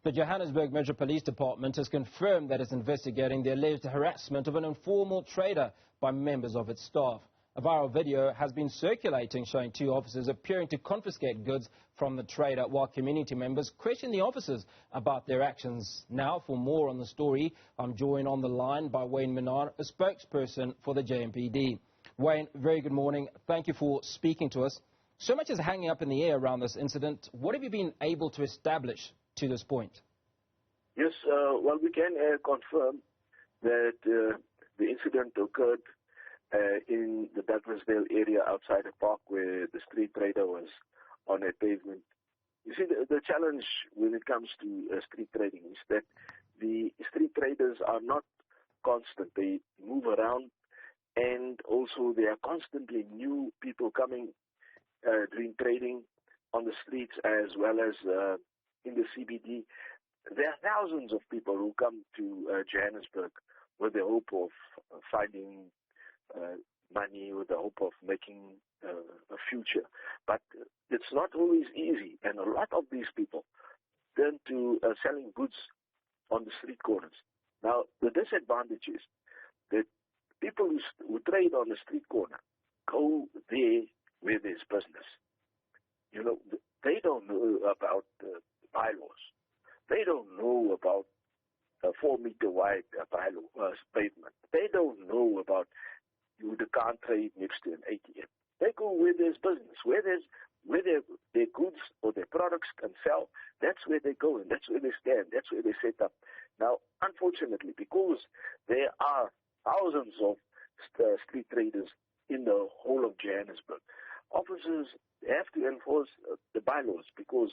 The Johannesburg Metro Police Department has confirmed that it's investigating the alleged harassment of an informal trader by members of its staff. A viral video has been circulating showing two officers appearing to confiscate goods from the trader while community members question the officers about their actions. Now, for more on the story, I'm joined on the line by Wayne Minnaar, a spokesperson for the JMPD. Wayne, very good morning. Thank you for speaking to us. So much is hanging up in the air around this incident. What have you been able to establish to this point? Yes, well, we can confirm that the incident occurred in the Douglasdale area outside the park where the street trader was on a pavement. You see, the challenge when it comes to street trading is that the street traders are not constant. They move around, and also there are constantly new people coming doing trading on the streets as well as in the CBD. There are thousands of people who come to Johannesburg with the hope of finding money, with the hope of making a future. But it's not always easy, and a lot of these people turn to selling goods on the street corners. Now, the disadvantage is that people who trade on the street corner go there where there's business. You know, they don't know about bylaws. They don't know about a 4-meter wide pavement. They don't know about you can't trade next to an ATM. They go where there's business, where their goods or their products can sell. That's where they go, and that's where they stand. That's where they set up. Now, unfortunately, because there are thousands of street traders in the whole of Johannesburg, officers have to enforce the bylaws, because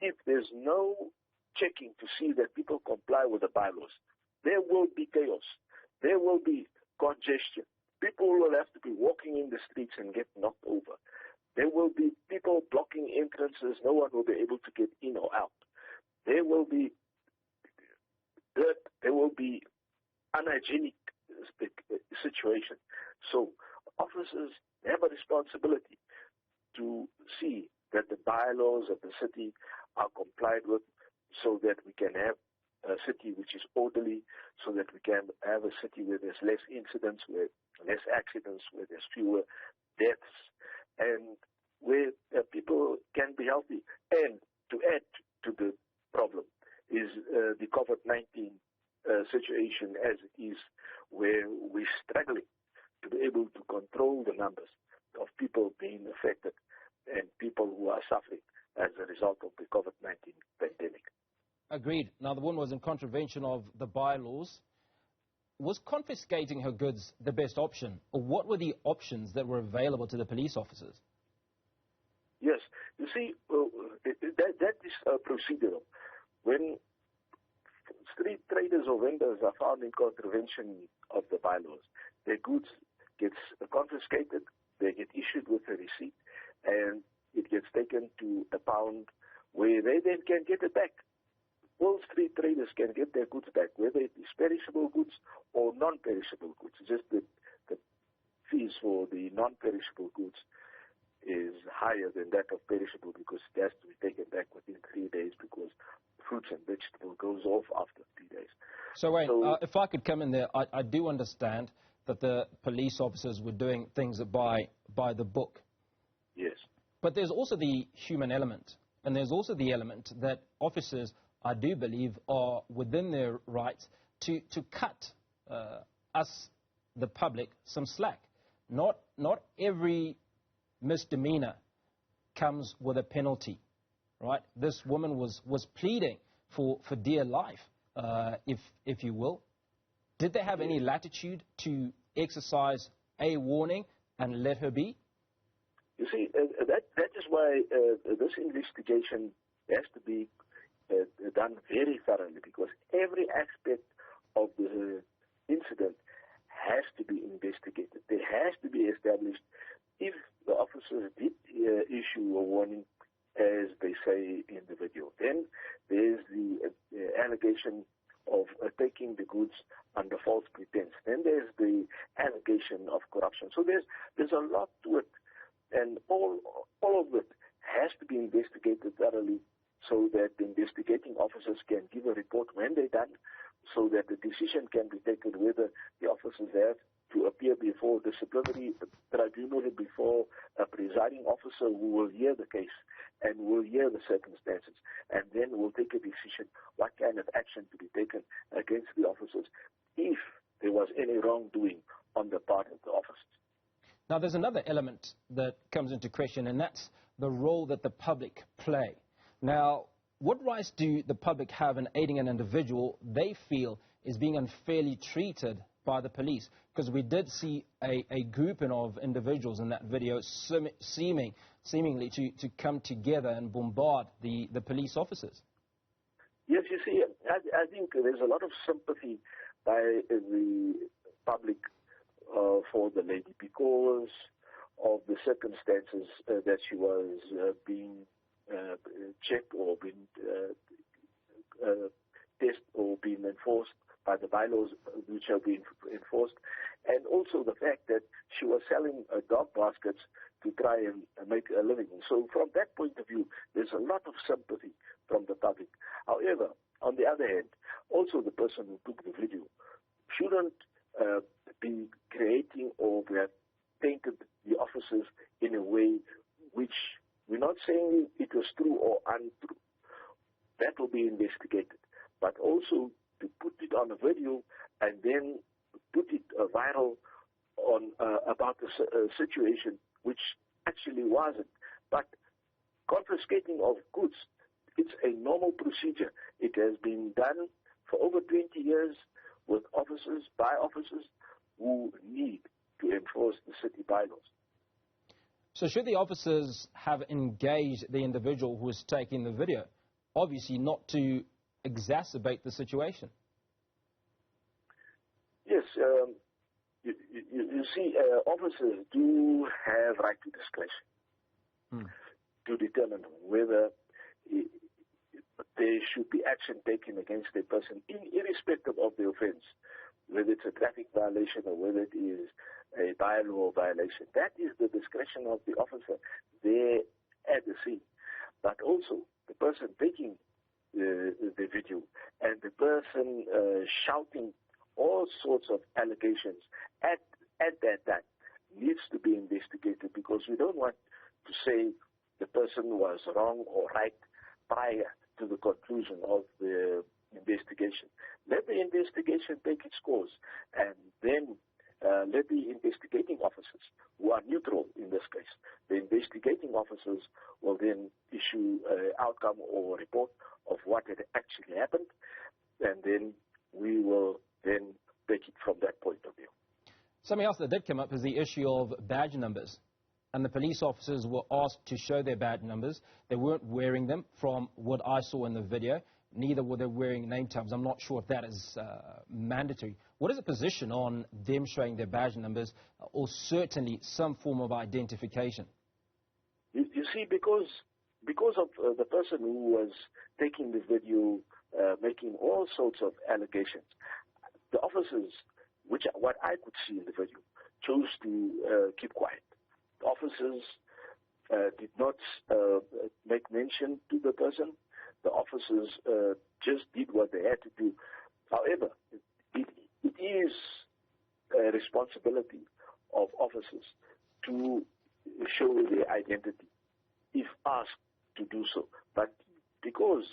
if there's no checking to see that people comply with the bylaws, there will be chaos. There will be congestion. People will have to be walking in the streets and get knocked over. There will be people blocking entrances. No one will be able to get in or out. There will be dirt. There will be unhygienic situation. So officers have a responsibility to see that the bylaws of the city are complied with, so that we can have a city which is orderly, so that we can have a city where there's less incidents, where less accidents, where there's fewer deaths, and where people can be healthy. And to add to the problem is the COVID-19 situation as it is, where we're struggling to be able to control the numbers of people being affected and people who are suffering as a result of the COVID-19 pandemic. Agreed. Now, the woman was in contravention of the bylaws. Was confiscating her goods the best option, or what were the options that were available to the police officers? Yes. You see, that is procedural. When street traders or vendors are found in contravention of the bylaws, their goods gets confiscated, they get issued with a receipt, and it gets taken to a pound where they then can get it back. All street traders can get their goods back, whether it is perishable goods or non-perishable goods. Just the fees for the non-perishable goods is higher than that of perishable, because it has to be taken back within 3 days, because fruits and vegetables goes off after 3 days. So, Wayne, if I could come in there, I do understand that the police officers were doing things by the book. Yes. But there's also the human element, and there's also the element that officers, I do believe, are within their rights to cut us, the public, some slack. Not every misdemeanor comes with a penalty, right? This woman was pleading for dear life, if you will. Did they have any latitude to exercise a warning and let her be? You see, that is why this investigation has to be done very thoroughly, because every aspect of the incident has to be investigated. There has to be established if the officers did issue a warning, as they say in the video. Then there's the allegation of taking the goods under false pretense. Then there's the allegation of corruption. So there's a lot to it, and all of it has to be investigated thoroughly, so that the investigating officers can give a report when they're done, so that the decision can be taken whether the officers have to appear before disciplinary tribunal, before a presiding officer who will hear the case and will hear the circumstances, and then will take a decision what kind of action to be taken against the officers if there was any wrongdoing on the part of the officers. Now, there's another element that comes into question, and that's the role that the public play. Now, what rights do the public have in aiding an individual they feel is being unfairly treated by the police? Because we did see a grouping of individuals in that video seemingly to come together and bombard the police officers. Yes, you see, I think there's a lot of sympathy by the public for the lady because of the circumstances that she was being checked or being tested or being enforced by the bylaws which are being enforced, and also the fact that she was selling dog baskets to try and make a living. So from that point of view, there's a lot of sympathy from the public. However, on the other hand, also the person who took the video shouldn't be creating or have painted the officers in a way which we're not saying it was true or untrue. That will be investigated. But also to put it on a video and then put it viral on about a situation which actually wasn't. But confiscating of goods, it's a normal procedure. It has been done for over 20 years with officers, by officers who need to enforce the city bylaws. So should the officers have engaged the individual who was taking the video? Obviously not to exacerbate the situation. Yes, you see, officers do have right to discretion to determine whether there should be action taken against a person irrespective of the offense, whether it's a traffic violation or whether it is a bylaw violation. That is the discretion of the officer there at the scene. But also the person taking the video and the person shouting all sorts of allegations at that time needs to be investigated, because we don't want to say the person was wrong or right prior to the conclusion of the investigation. Let the investigation take its course, and then let the investigating officers, who are neutral in this case, the investigating officers will then issue an outcome or report of what had actually happened, and then we will then take it from that point of view. Something else that did come up is the issue of badge numbers. And the police officers were asked to show their badge numbers. They weren't wearing them from what I saw in the video. Neither were they wearing name tags. I'm not sure if that is mandatory. What is the position on them showing their badge numbers, or certainly some form of identification? You see, because of the person who was taking the video, making all sorts of allegations, the officers, what I could see in the video, chose to keep quiet. The officers did not make mention to the person. The officers just did what they had to do. However, it is a responsibility of officers to show their identity if asked to do so. But because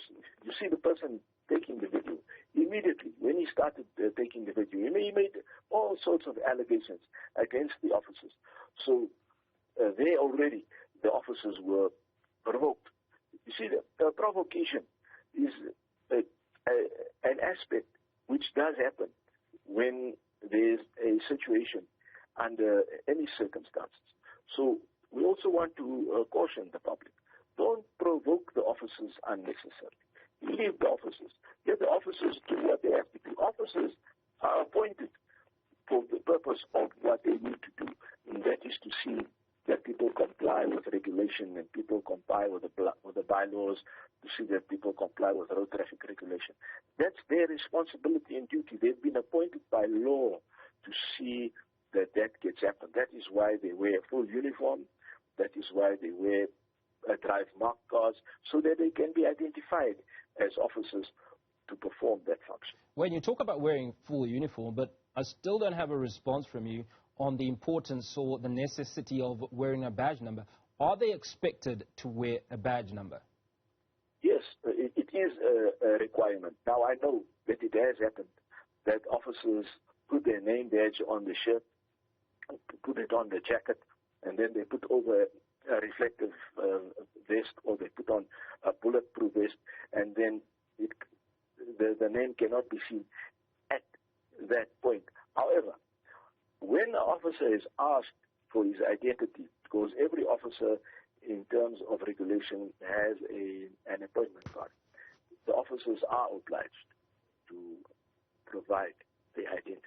you see the person taking the video, immediately when he started taking the video, he made all sorts of allegations against the officers. So there already the officers were provoked. You see, the provocation is an aspect which does happen when there's a situation under any circumstances. So we also want to caution the public. Don't provoke the officers unnecessarily. Leave the officers. Let the officers do what they have to do. Officers are appointed for the purpose of what they need to do, and that is to see that people comply with regulation and people comply with the bylaws, to see that people comply with road traffic regulation. That's their responsibility and duty. They've been appointed by law to see that that gets happened. That is why they wear full uniform. That is why they wear drive marked cars, so that they can be identified as officers to perform that function. When you talk about wearing full uniform, but I still don't have a response from you on the importance or the necessity of wearing a badge number. Are they expected to wear a badge number? Yes, it is a requirement. Now, I know that it has happened that officers put their name badge on the shirt, put it on the jacket, and then they put over a reflective vest, or they put on a bulletproof vest, and then the name cannot be seen at that point. However, when an officer is asked for his identity, because every officer in terms of regulation has an appointment card, the officers are obliged to provide the identity.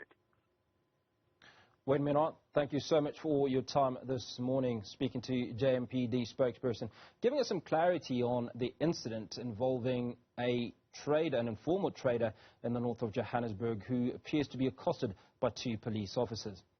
Wayne Minnaar, thank you so much for your time this morning, speaking to JMPD spokesperson, giving us some clarity on the incident involving a trader, an informal trader in the north of Johannesburg, who appears to be accosted by 2 police officers.